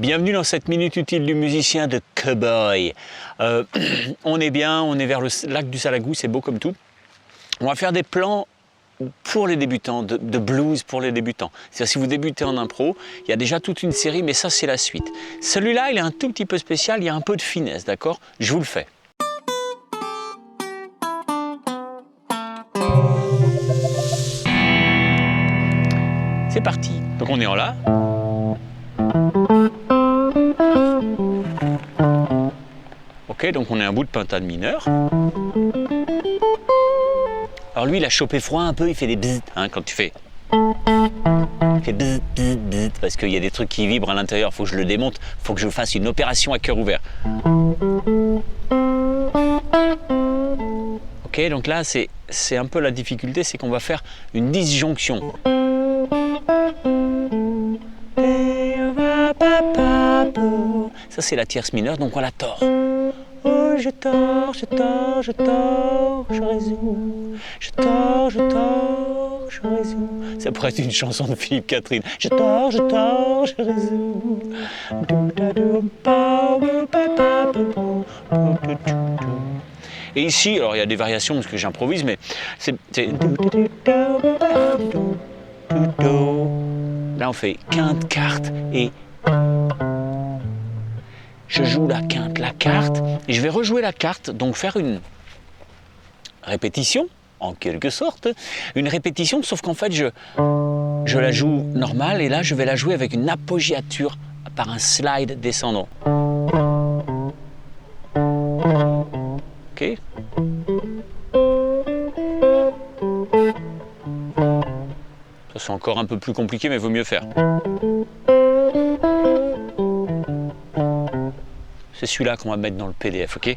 Bienvenue dans cette minute utile du musicien de Cowboy. On est bien, on est vers le lac du Salagou, c'est beau comme tout. On va faire des plans pour les débutants, de blues pour les débutants. C'est-à-dire si vous débutez en impro, il y a déjà toute une série, mais ça c'est la suite. Celui-là, il est un tout petit peu spécial, il y a un peu de finesse, d'accord? Je vous le fais. C'est parti. Donc on est en La. Ok, donc on est un bout de pentade mineur. Alors lui, il a chopé froid un peu, il fait des bzzz, hein, quand tu fais. Il fait bzzz, bzzz, bzzz, parce qu'il y a des trucs qui vibrent à l'intérieur, il faut que je le démonte, il faut que je fasse une opération à cœur ouvert. Ok, donc là, c'est un peu la difficulté, c'est qu'on va faire une disjonction. Ça, c'est la tierce mineure, donc on la tord. Oh, je tords, je tords, je tords, je résous. Je tords, je tords, je résous. Ça pourrait être une chanson de Philippe Catherine. Je tords, je résous. Et ici, alors il y a des variations parce que j'improvise, mais c'est... Là, on fait quinte, quarte et... Je joue la quinte, la carte, et je vais rejouer la carte, donc faire une répétition, en quelque sorte. Une répétition, sauf qu'en fait, je la joue normale, et là, je vais la jouer avec une appoggiature par un slide descendant. Ok. Ça, c'est encore un peu plus compliqué, mais il vaut mieux faire. C'est celui-là qu'on va mettre dans le PDF, ok?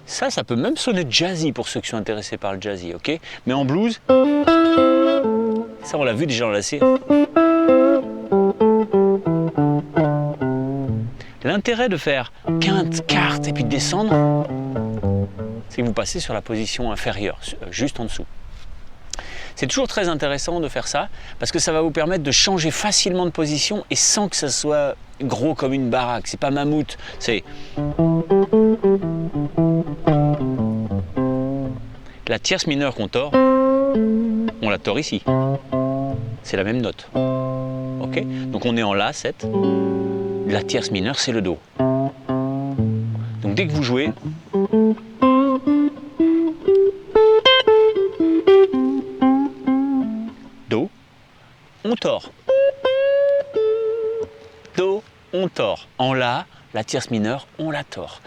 Ça peut même sonner jazzy pour ceux qui sont intéressés par le jazzy, ok? Mais en blues, ça on l'a vu déjà dans la série. L'intérêt de faire quinte, quarte et puis de descendre, c'est que vous passez sur la position inférieure, juste en dessous. C'est toujours très intéressant de faire ça parce que ça va vous permettre de changer facilement de position et sans que ça soit gros comme une baraque. C'est pas mammouth, c'est... La tierce mineure qu'on tord, on la tord ici. C'est la même note. Ok? Donc on est en La, 7. La tierce mineure, c'est le Do. Donc dès que vous jouez... Do, on tord. Do, on tord. En La, la tierce mineure, on la tord.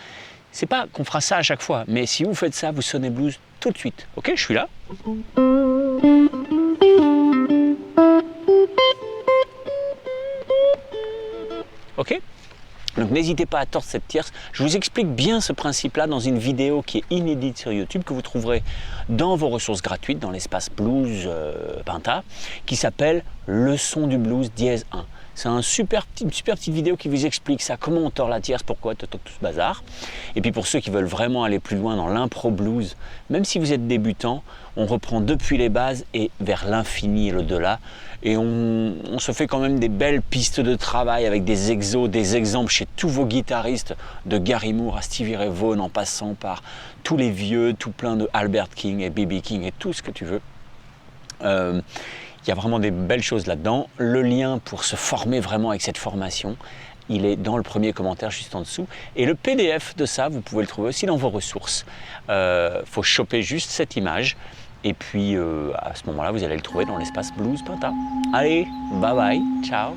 C'est pas qu'on fera ça à chaque fois, mais si vous faites ça, vous sonnez blues tout de suite. Ok, je suis là. Ok? Donc n'hésitez pas à tordre cette tierce. Je vous explique bien ce principe-là dans une vidéo qui est inédite sur YouTube, que vous trouverez dans vos ressources gratuites, dans l'espace blues Pinta, qui s'appelle Leçon du blues dièse 1. C'est une super petite vidéo qui vous explique ça, comment on tord la tierce, pourquoi, tout ce bazar. Et puis pour ceux qui veulent vraiment aller plus loin dans l'impro blues, même si vous êtes débutant, on reprend depuis les bases et vers l'infini et l'au-delà. Et on se fait quand même des belles pistes de travail avec des exos, des exemples chez tous vos guitaristes, de Gary Moore à Stevie Ray Vaughan, en passant par tous les vieux, tout plein de Albert King et B.B. King et tout ce que tu veux. Il y a vraiment des belles choses là-dedans. Le lien pour se former vraiment avec cette formation, il est dans le premier commentaire juste en dessous. Et le PDF de ça, vous pouvez le trouver aussi dans vos ressources. Faut choper juste cette image. Et puis, à ce moment-là, vous allez le trouver dans l'espace Blues Pinta. Allez, bye bye, ciao.